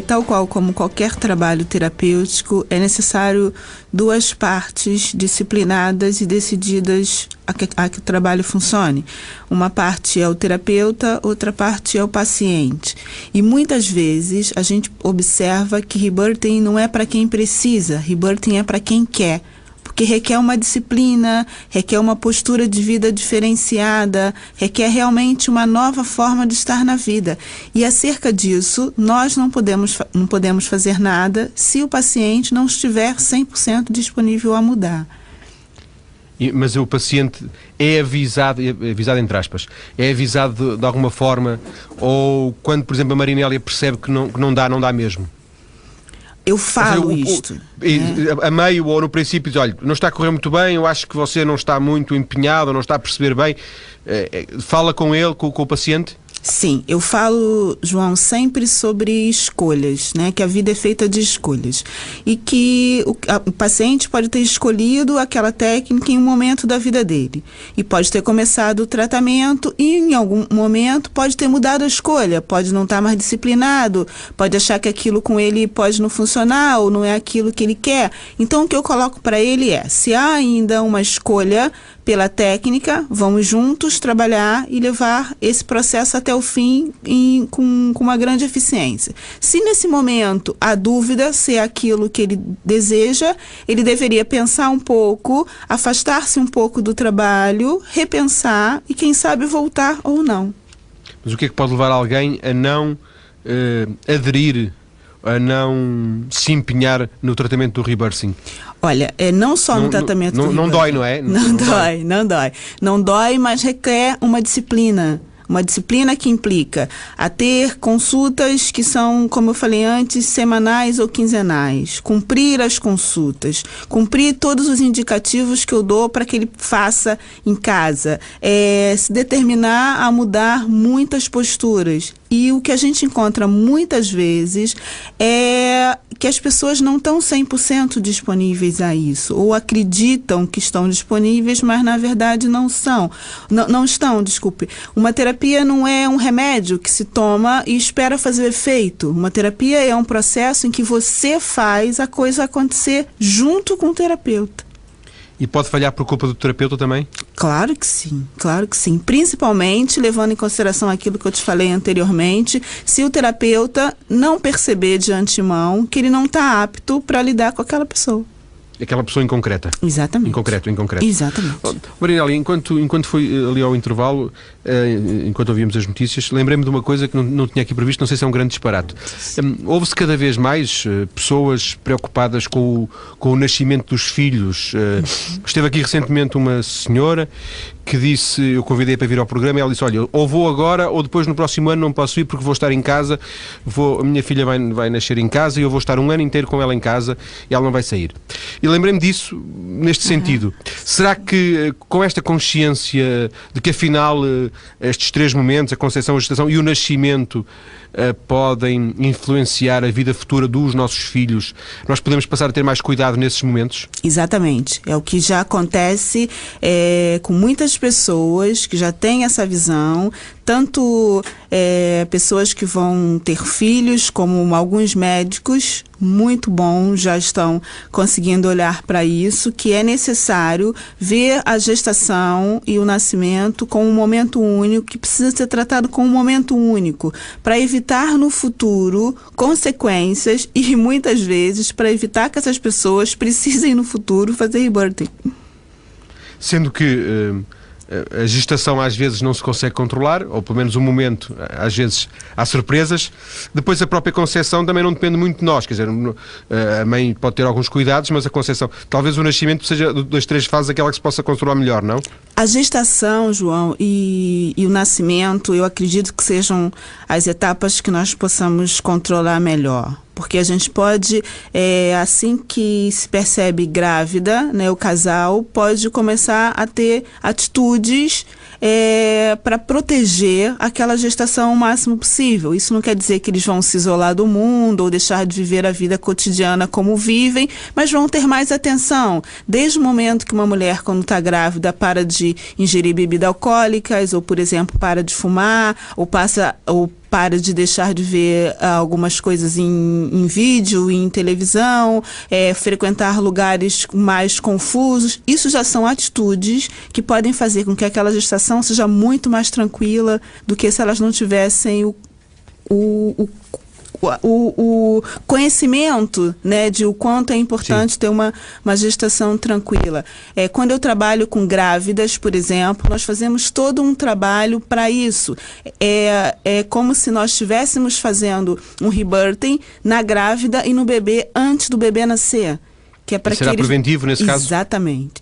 tal qual como qualquer trabalho terapêutico, é necessário duas partes disciplinadas e decididas a que o trabalho funcione. Uma parte é o terapeuta, outra parte é o paciente. E muitas vezes a gente observa que rebirthing não é para quem precisa, rebirthing é para quem quer. Porque requer uma disciplina, requer uma postura de vida diferenciada, requer realmente uma nova forma de estar na vida. E acerca disso, nós não podemos fazer nada se o paciente não estiver 100% disponível a mudar. Mas o paciente é avisado entre aspas, é avisado de alguma forma, ou quando, por exemplo, a Marinélia percebe que não dá mesmo? Eu falo isto. A meio ou no princípio diz, olha, não está a correr muito bem, eu acho que você não está muito empenhado, não está a perceber bem. Fala com ele, com o paciente? Sim, eu falo, João, sempre sobre escolhas, né? Que a vida é feita de escolhas. E que o paciente pode ter escolhido aquela técnica em um momento da vida dele. E pode ter começado o tratamento e em algum momento pode ter mudado a escolha. Pode não estar mais disciplinado, pode achar que aquilo com ele pode não funcionar ou não é aquilo que ele quer. Então o que eu coloco para ele é, se há ainda uma escolha pela técnica, vamos juntos trabalhar e levar esse processo até o fim com uma grande eficiência. Se nesse momento há dúvida se é aquilo que ele deseja, ele deveria pensar um pouco, afastar-se um pouco do trabalho, repensar e quem sabe voltar ou não. Mas o que é que pode levar alguém a não aderir, a não se empenhar no tratamento do rebirthing? Olha, não só no tratamento do não dói, não é? Não dói. Não dói, mas requer uma disciplina. Uma disciplina que implica a ter consultas que são, como eu falei antes, semanais ou quinzenais. Cumprir as consultas. Cumprir todos os indicativos que eu dou para que ele faça em casa. Se determinar a mudar muitas posturas. E o que a gente encontra muitas vezes é que as pessoas não estão 100% disponíveis a isso, ou acreditam que estão disponíveis, mas na verdade não são. Não estão, desculpe. Uma terapia não é um remédio que se toma e espera fazer efeito. Uma terapia é um processo em que você faz a coisa acontecer junto com o terapeuta. E pode falhar por culpa do terapeuta também? Claro que sim, claro que sim. Principalmente levando em consideração aquilo que eu te falei anteriormente, se o terapeuta não perceber de antemão que ele não está apto para lidar com aquela pessoa. Aquela pessoa em concreta? Exatamente. Em concreto. Exatamente. Marinélia, enquanto foi ali ao intervalo, enquanto ouvíamos as notícias, lembrei-me de uma coisa que não tinha aqui previsto, não sei se é um grande disparate. Houve-se cada vez mais pessoas preocupadas com o nascimento dos filhos. Esteve aqui recentemente uma senhora que disse, eu convidei para vir ao programa e ela disse, olha, ou vou agora ou depois no próximo ano não posso ir porque vou estar em casa, a minha filha vai nascer em casa e eu vou estar um ano inteiro com ela em casa e ela não vai sair. E lembrei-me disso neste sentido. Será que com esta consciência de que afinal estes três momentos, a concepção, a gestação e o nascimento podem influenciar a vida futura dos nossos filhos, nós podemos passar a ter mais cuidado nesses momentos? Exatamente. É o que já acontece com muitas pessoas que já têm essa visão, tanto pessoas que vão ter filhos, como alguns médicos muito bons já estão conseguindo olhar para isso, que é necessário ver a gestação e o nascimento como um momento único, que precisa ser tratado como um momento único, para evitar no futuro consequências e muitas vezes para evitar que essas pessoas precisem no futuro fazer rebirthing. Sendo que a gestação às vezes não se consegue controlar, ou pelo menos o momento, às vezes há surpresas. Depois a própria concepção também não depende muito de nós, quer dizer, a mãe pode ter alguns cuidados, mas a concepção, talvez o nascimento seja das três fases aquela que se possa controlar melhor, não? A gestação, João, e o nascimento, eu acredito que sejam as etapas que nós possamos controlar melhor. porque a gente pode, assim que se percebe grávida, né, o casal pode começar a ter atitudes para proteger aquela gestação o máximo possível. Isso não quer dizer que eles vão se isolar do mundo ou deixar de viver a vida cotidiana como vivem, mas vão ter mais atenção. Desde o momento que uma mulher, quando está grávida, para de ingerir bebidas alcoólicas, ou, por exemplo, para de fumar, ou para de deixar de ver algumas coisas em vídeo, em televisão, frequentar lugares mais confusos. Isso já são atitudes que podem fazer com que aquela gestação seja muito mais tranquila do que se elas não tivessem o conhecimento, né, de o quanto é importante Sim. ter uma gestação tranquila. Quando eu trabalho com grávidas, por exemplo, nós fazemos todo um trabalho para isso. É como se nós estivéssemos fazendo um rebirthing na grávida e no bebê antes do bebê nascer. Que é para será preventivo nesse caso?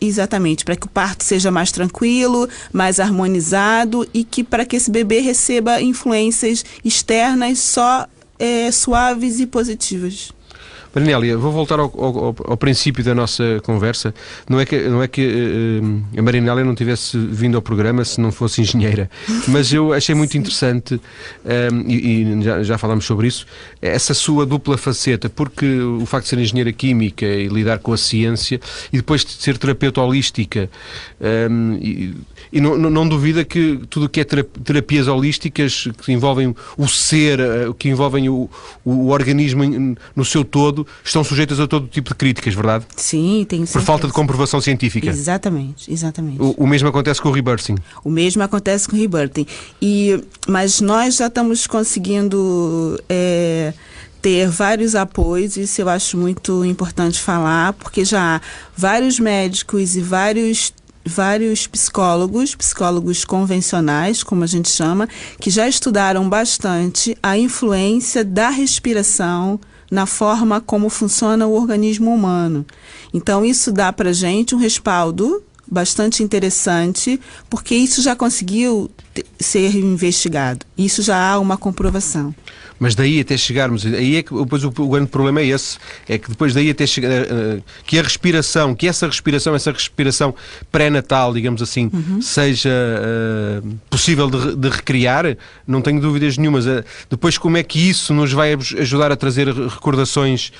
Exatamente, para que o parto seja mais tranquilo, mais harmonizado e que para que esse bebê receba influências externas só suaves e positivas. Marinélia, vou voltar ao princípio da nossa conversa. Não é que a Marinélia não tivesse vindo ao programa se não fosse engenheira, mas eu achei muito interessante, e já falámos sobre isso, essa sua dupla faceta, porque o facto de ser engenheira química e lidar com a ciência, e depois de ser terapeuta holística, e não duvida que tudo o que é terapias holísticas, que envolvem o ser, que envolvem o organismo no seu todo, estão sujeitas a todo tipo de críticas, verdade? Sim, tem certeza. Por falta de comprovação científica. Exatamente. O mesmo acontece com o rebirthing. O mesmo acontece com o rebirthing. Mas nós já estamos conseguindo ter vários apoios, isso eu acho muito importante falar, porque já há vários médicos e vários psicólogos convencionais, como a gente chama, que já estudaram bastante a influência da respiração na forma como funciona o organismo humano. Então, isso dá para a gente um respaldo bastante interessante, porque isso já conseguiu ser investigado. Isso já há uma comprovação. Mas daí até chegarmos, aí é que depois o grande problema é esse, é que depois daí até chegar, que essa respiração pré-natal, digamos assim, seja possível de recriar, não tenho dúvidas nenhumas. Depois como é que isso nos vai ajudar a trazer recordações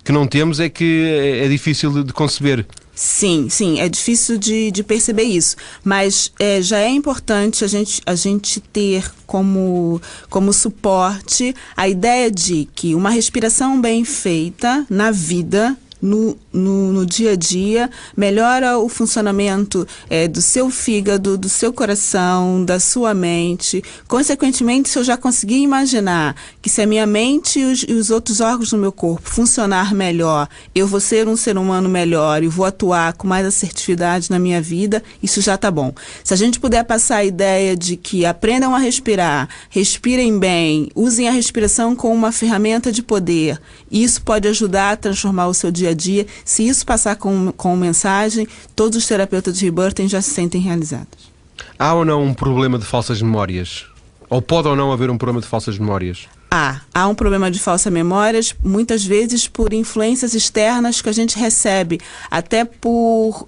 que não temos, é que é difícil de conceber. Sim, é difícil de perceber isso, mas já é importante a gente ter como suporte a ideia de que uma respiração bem feita na vida, no dia a dia, melhora o funcionamento do seu fígado, do seu coração, da sua mente. Consequentemente, se eu já conseguir imaginar que se a minha mente e os outros órgãos do meu corpo funcionar melhor, eu vou ser um ser humano melhor e vou atuar com mais assertividade na minha vida, isso já está bom. Se a gente puder passar a ideia de que aprendam a respirar, respirem bem, usem a respiração como uma ferramenta de poder, isso pode ajudar a transformar o seu dia a dia. Se isso passar com mensagem, todos os terapeutas de rebirthing já se sentem realizados. Há ou não um problema de falsas memórias? Ou pode ou não haver um problema de falsas memórias? Há um problema de falsas memórias, muitas vezes por influências externas que a gente recebe, até por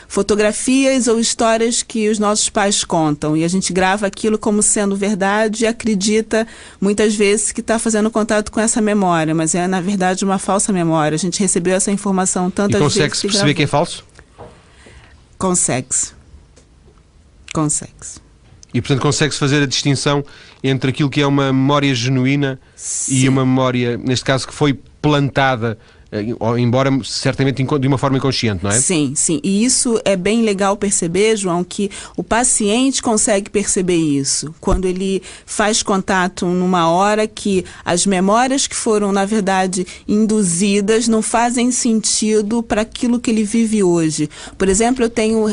fotografias ou histórias que os nossos pais contam, e a gente grava aquilo como sendo verdade e acredita muitas vezes que está fazendo contato com essa memória, mas é na verdade uma falsa memória. A gente recebeu essa informação tantas vezes. E consegue-se perceber que é falso? Consegue-se. E, portanto, consegue-se fazer a distinção entre aquilo que é uma memória genuína Sim. e uma memória, neste caso, que foi plantada, embora certamente de uma forma inconsciente, não é? Sim. E isso é bem legal perceber, João, que o paciente consegue perceber isso. Quando ele faz contato numa hora que as memórias que foram, na verdade, induzidas não fazem sentido para aquilo que ele vive hoje. Por exemplo, eu tenho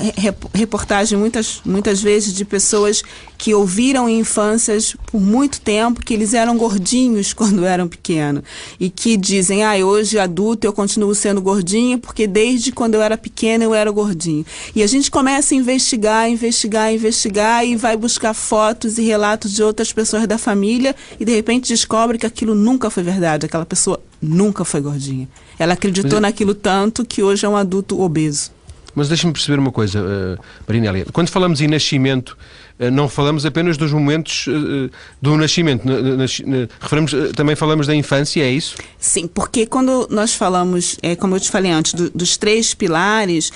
reportagem muitas vezes de pessoas que ouviram em infâncias por muito tempo que eles eram gordinhos quando eram pequenos e que dizem, hoje adulto eu continuo sendo gordinho porque desde quando eu era pequena eu era gordinho. E a gente começa a investigar e vai buscar fotos e relatos de outras pessoas da família e de repente descobre que aquilo nunca foi verdade, aquela pessoa nunca foi gordinha. Ela acreditou naquilo tanto que hoje é um adulto obeso. Mas deixa-me perceber uma coisa, Marinélia. Quando falamos em nascimento, não falamos apenas dos momentos do nascimento. Também falamos da infância, é isso? Sim, porque quando nós falamos, como eu te falei antes, dos 3 pilares,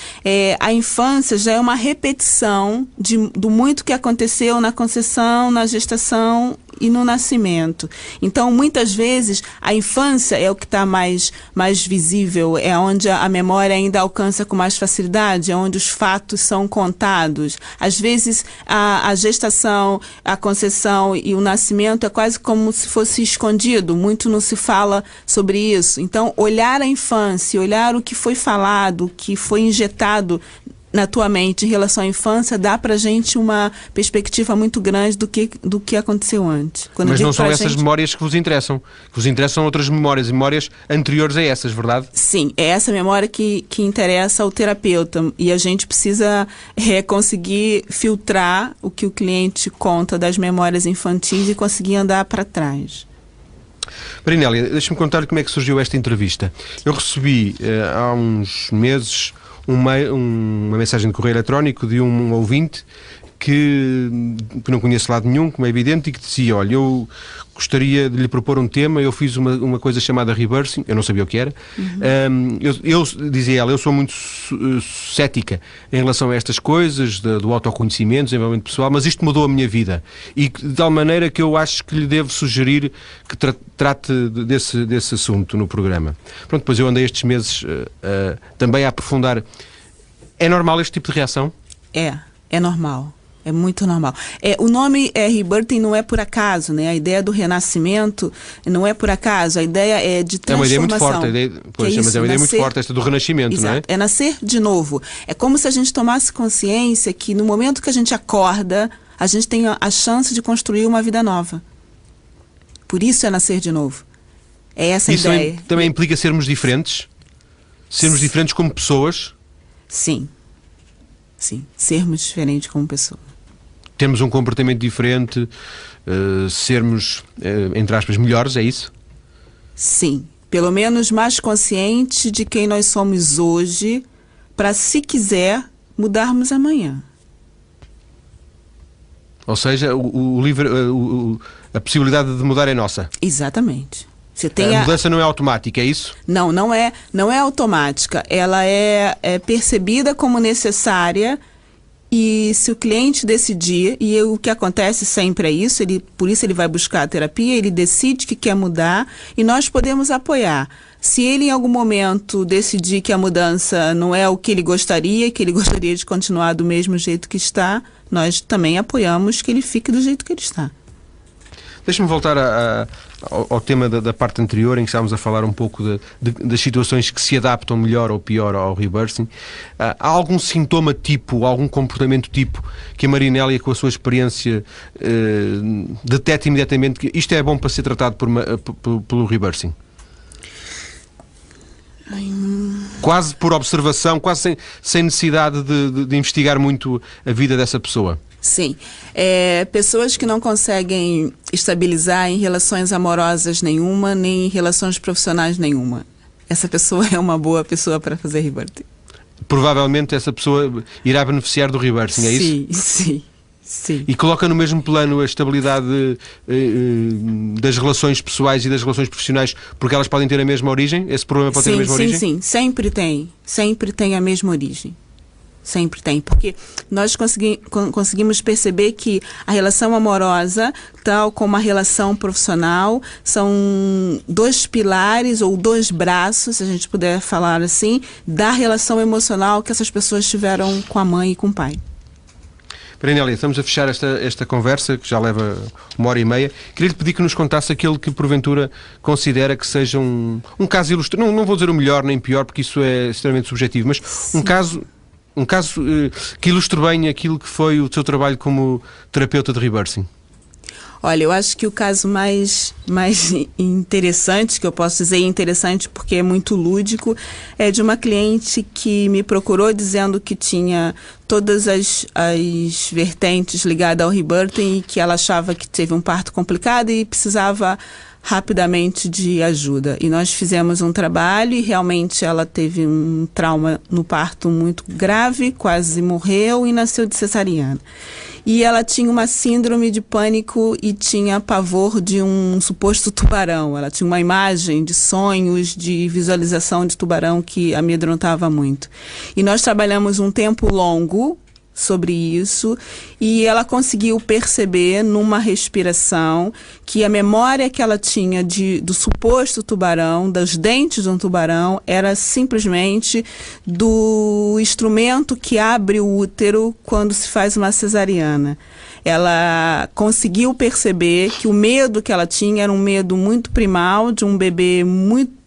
a infância já é uma repetição do muito que aconteceu na concepção, na gestação e no nascimento. Então, muitas vezes, a infância é o que está mais visível, é onde a memória ainda alcança com mais facilidade, é onde os fatos são contados. Às vezes, a gestação, a concepção e o nascimento é quase como se fosse escondido, muito não se fala sobre isso. Então, olhar a infância, olhar o que foi falado, o que foi injetado na tua mente em relação à infância, dá pra gente uma perspectiva muito grande do que aconteceu antes. Mas não são essas memórias que vos interessam. Que vos interessam outras memórias anteriores a essas, verdade? Sim, é essa memória que interessa ao terapeuta. E a gente precisa conseguir filtrar o que o cliente conta das memórias infantis e conseguir andar para trás. Marinélia, deixa-me contar como é que surgiu esta entrevista. Eu recebi há uns meses uma mensagem de correio eletrónico de um ouvinte que não conheço lado nenhum, como é evidente, e que dizia, olha, eu gostaria de lhe propor um tema, eu fiz uma coisa chamada reversing, eu não sabia o que era. Dizia ela, eu sou muito cética em relação a estas coisas, do autoconhecimento, desenvolvimento pessoal, mas isto mudou a minha vida. E de tal maneira que eu acho que lhe devo sugerir que trate desse assunto no programa. Pronto, depois eu andei estes meses também a aprofundar. É normal este tipo de reação? É normal. É muito normal. O nome Rebirthing não é por acaso, né? A ideia do renascimento não é por acaso. A ideia é de transformação. É uma ideia muito forte. Mas é uma ideia muito forte esta do renascimento, exato, não é? É nascer de novo. É como se a gente tomasse consciência que no momento que a gente acorda, a gente tem a chance de construir uma vida nova. Por isso é nascer de novo. É essa a ideia. Isso também implica sermos diferentes? Sermos diferentes como pessoas? Sim. Sim. Sermos diferentes como pessoas. Termos um comportamento diferente, sermos, entre aspas, melhores, é isso? Sim. Pelo menos mais consciente de quem nós somos hoje, para, se quiser, mudarmos amanhã. Ou seja, a possibilidade de mudar é nossa. Exatamente. A mudança não é automática, é isso? Não é automática. Ela é percebida como necessária. E se o cliente decidir, e o que acontece sempre é isso, por isso ele vai buscar a terapia, ele decide que quer mudar e nós podemos apoiar. Se ele em algum momento decidir que a mudança não é o que ele gostaria, que ele gostaria de continuar do mesmo jeito que está, nós também apoiamos que ele fique do jeito que ele está. Deixa-me voltar ao tema da parte anterior, em que estávamos a falar um pouco das situações que se adaptam melhor ou pior ao reversing. Há algum sintoma tipo, algum comportamento tipo, que a Marinélia, com a sua experiência, detecta imediatamente que isto é bom para ser tratado pelo reversing? Quase por observação, quase sem necessidade de investigar muito a vida dessa pessoa. Sim. Pessoas que não conseguem estabilizar em relações amorosas nenhuma, nem em relações profissionais nenhuma. Essa pessoa é uma boa pessoa para fazer reversing. Provavelmente essa pessoa irá beneficiar do reversing, é isso? Sim. E coloca no mesmo plano a estabilidade das relações pessoais e das relações profissionais, porque elas podem ter a mesma origem? Esse problema pode ter a mesma origem? Sim. Sempre tem a mesma origem. Sempre tem, porque nós conseguimos perceber que a relação amorosa, tal como a relação profissional, são 2 pilares ou 2 braços, se a gente puder falar assim, da relação emocional que essas pessoas tiveram com a mãe e com o pai. Marinélia, estamos a fechar esta conversa, que já leva 1h30. Queria-lhe pedir que nos contasse aquele que, porventura, considera que seja um caso ilustrativo. Não vou dizer o melhor nem pior, porque isso é extremamente subjetivo, mas um caso Um caso que ilustre bem aquilo que foi o seu trabalho como terapeuta de rebirthing. Olha, eu acho que o caso mais interessante, que eu posso dizer interessante porque é muito lúdico, é de uma cliente que me procurou dizendo que tinha todas as vertentes ligadas ao rebirthing e que ela achava que teve um parto complicado e precisava rapidamente de ajuda. E nós fizemos um trabalho e realmente ela teve um trauma no parto muito grave, quase morreu e nasceu de cesariana. E ela tinha uma síndrome de pânico e tinha pavor de um suposto tubarão. Ela tinha uma imagem de sonhos, de visualização de tubarão que amedrontava muito. E nós trabalhamos um tempo longo sobre isso e ela conseguiu perceber numa respiração que a memória que ela tinha do suposto tubarão, dos dentes de um tubarão, era simplesmente do instrumento que abre o útero quando se faz uma cesariana. Ela conseguiu perceber que o medo que ela tinha era um medo muito primal de um bebê muito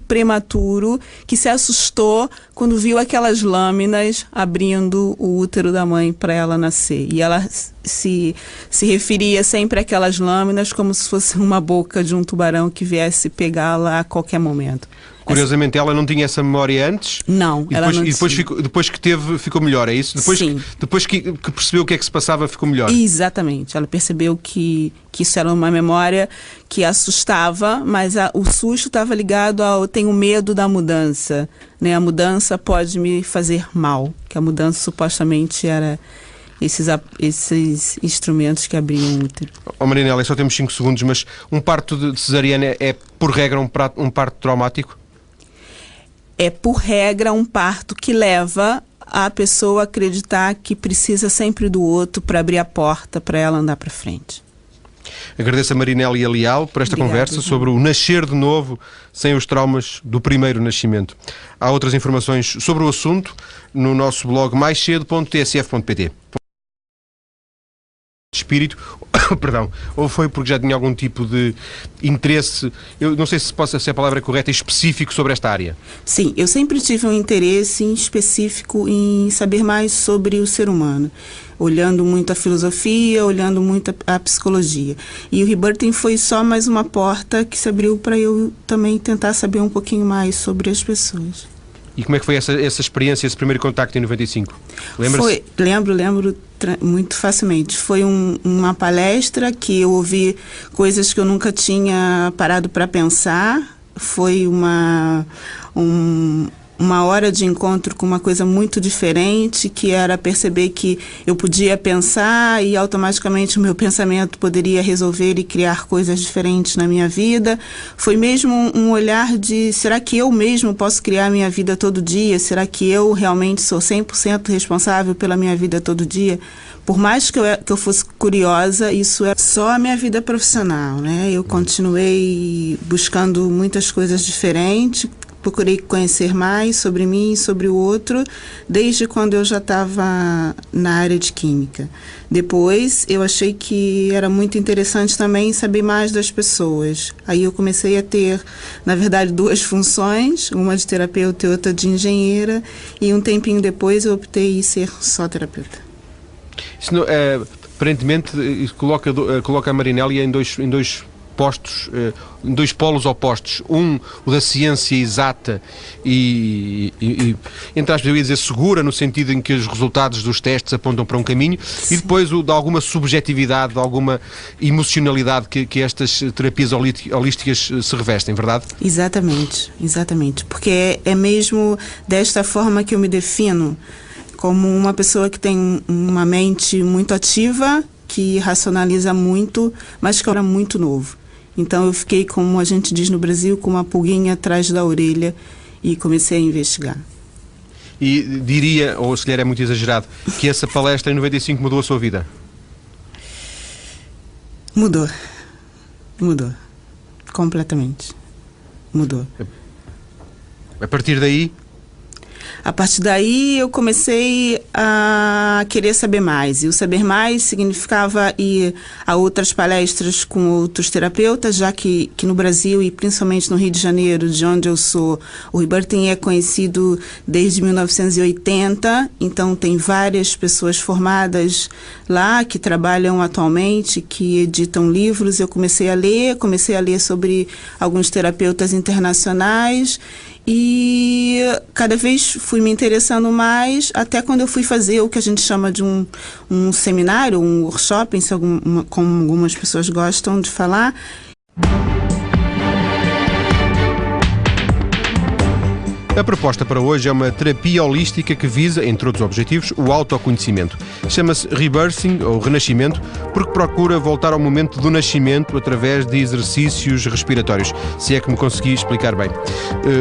prematuro, que se assustou quando viu aquelas lâminas abrindo o útero da mãe para ela nascer. E ela se referia sempre àquelas lâminas como se fosse uma boca de um tubarão que viesse pegá-la a qualquer momento. Curiosamente, ela não tinha essa memória antes? Não, ela não tinha. Depois que teve, ficou melhor, é isso? Sim. Depois que percebeu o que é que se passava, ficou melhor? Exatamente. Ela percebeu que isso era uma memória que assustava, mas o susto estava ligado ao tenho medo da mudança. Né? A mudança pode me fazer mal, que a mudança supostamente era esses instrumentos que abriam o útero. Marinela, só temos 5 segundos, mas um parto de cesariana é por regra um parto traumático? É, por regra, um parto que leva a pessoa a acreditar que precisa sempre do outro para abrir a porta para ela andar para frente. Agradeço a Marinela e a Leal por esta conversa sobre o nascer de novo sem os traumas do primeiro nascimento. Há outras informações sobre o assunto no nosso blog maiscedo.tsf.pt. Espírito, perdão, ou foi porque já tinha algum tipo de interesse, eu não sei se a palavra é correta, específico sobre esta área? Sim, eu sempre tive um interesse específico em saber mais sobre o ser humano, olhando muito a filosofia, olhando muito a psicologia. E o rebirthing foi só mais uma porta que se abriu para eu também tentar saber um pouquinho mais sobre as pessoas. E como é que foi essa experiência, esse primeiro contacto em 95? Lembra-se? Lembro muito facilmente. Foi uma palestra que eu ouvi coisas que eu nunca tinha parado para pensar. Foi uma hora de encontro com uma coisa muito diferente, que era perceber que eu podia pensar e automaticamente o meu pensamento poderia resolver e criar coisas diferentes na minha vida. Foi mesmo um olhar de, será que eu mesmo posso criar a minha vida todo dia? Será que eu realmente sou 100% responsável pela minha vida todo dia? Por mais que eu fosse curiosa, isso é só a minha vida profissional, né? Eu continuei buscando muitas coisas diferentes, procurei conhecer mais sobre mim e sobre o outro, desde quando eu já estava na área de química. Depois, eu achei que era muito interessante também saber mais das pessoas. Aí eu comecei a ter, na verdade, 2 funções, uma de terapeuta e outra de engenheira, e um tempinho depois eu optei em ser só terapeuta. Isso não, aparentemente, isso coloca a Marinélia em dois postos, em 2 polos opostos. Um, o da ciência exata e entre aspas, eu ia dizer segura, no sentido em que os resultados dos testes apontam para um caminho. Sim. E depois o de alguma subjetividade, de alguma emocionalidade que estas terapias holísticas se revestem, verdade? Exatamente. Porque é mesmo desta forma que eu me defino, como uma pessoa que tem uma mente muito ativa, que racionaliza muito, mas que era muito novo. Então eu fiquei, como a gente diz no Brasil, com uma pulguinha atrás da orelha e comecei a investigar. E diria, ou se lhe é muito exagerado, que essa palestra em 95 mudou a sua vida? Mudou. Completamente. Mudou. A partir daí? A partir daí eu comecei a querer saber mais. E o saber mais significava ir a outras palestras com outros terapeutas, já que no Brasil e principalmente no Rio de Janeiro, de onde eu sou, o Rebirthing é conhecido desde 1980, então tem várias pessoas formadas lá que trabalham atualmente, que editam livros. Eu comecei a ler sobre alguns terapeutas internacionais e cada vez fui me interessando mais, até quando eu fui fazer o que a gente chama de um seminário, um workshop, como algumas pessoas gostam de falar. A proposta para hoje é uma terapia holística que visa, entre outros objetivos, o autoconhecimento. Chama-se Rebirthing, ou Renascimento, porque procura voltar ao momento do nascimento através de exercícios respiratórios, se é que me consegui explicar bem.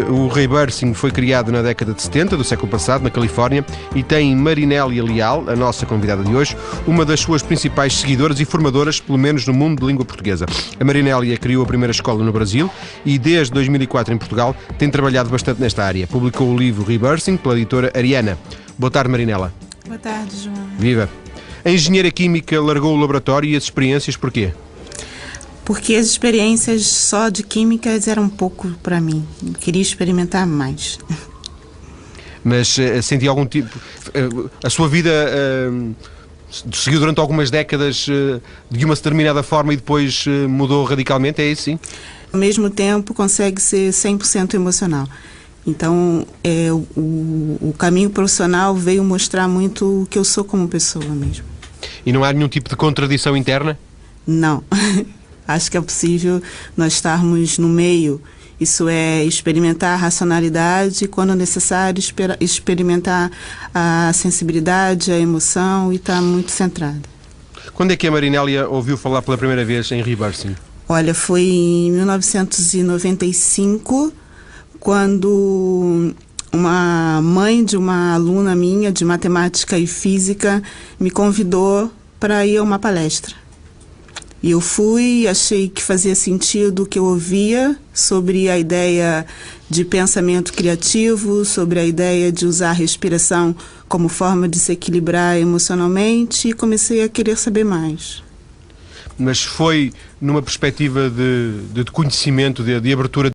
O Rebirthing foi criado na década de 70 do século passado, na Califórnia, e tem Marinélia Leal, a nossa convidada de hoje, uma das suas principais seguidoras e formadoras, pelo menos no mundo de língua portuguesa. A Marinélia criou a primeira escola no Brasil e, desde 2004 em Portugal, tem trabalhado bastante nesta área. Publicou o livro Rebirthing pela editora Ariana. Boa tarde, Marinela. Boa tarde, João. Viva. A engenheira química largou o laboratório e as experiências porquê? Porque as experiências só de químicas eram pouco para mim. Eu queria experimentar mais. Mas senti algum tipo... a sua vida seguiu durante algumas décadas de uma determinada forma e depois mudou radicalmente, é isso, sim? Ao mesmo tempo, consegue ser 100% emocional. Então, o caminho profissional veio mostrar muito o que eu sou como pessoa mesmo. E não há nenhum tipo de contradição interna? Não. Acho que é possível nós estarmos no meio. Isso é experimentar a racionalidade e, quando necessário, experimentar a sensibilidade, a emoção e estar muito centrada. Quando é que a Marinélia ouviu falar pela primeira vez em Rebirthing? Olha, foi em 1995, quando uma mãe de uma aluna minha de matemática e física me convidou para ir a uma palestra. E eu fui, achei que fazia sentido o que eu ouvia sobre a ideia de pensamento criativo, sobre a ideia de usar a respiração como forma de se equilibrar emocionalmente, e comecei a querer saber mais. Mas foi numa perspectiva de conhecimento, de abertura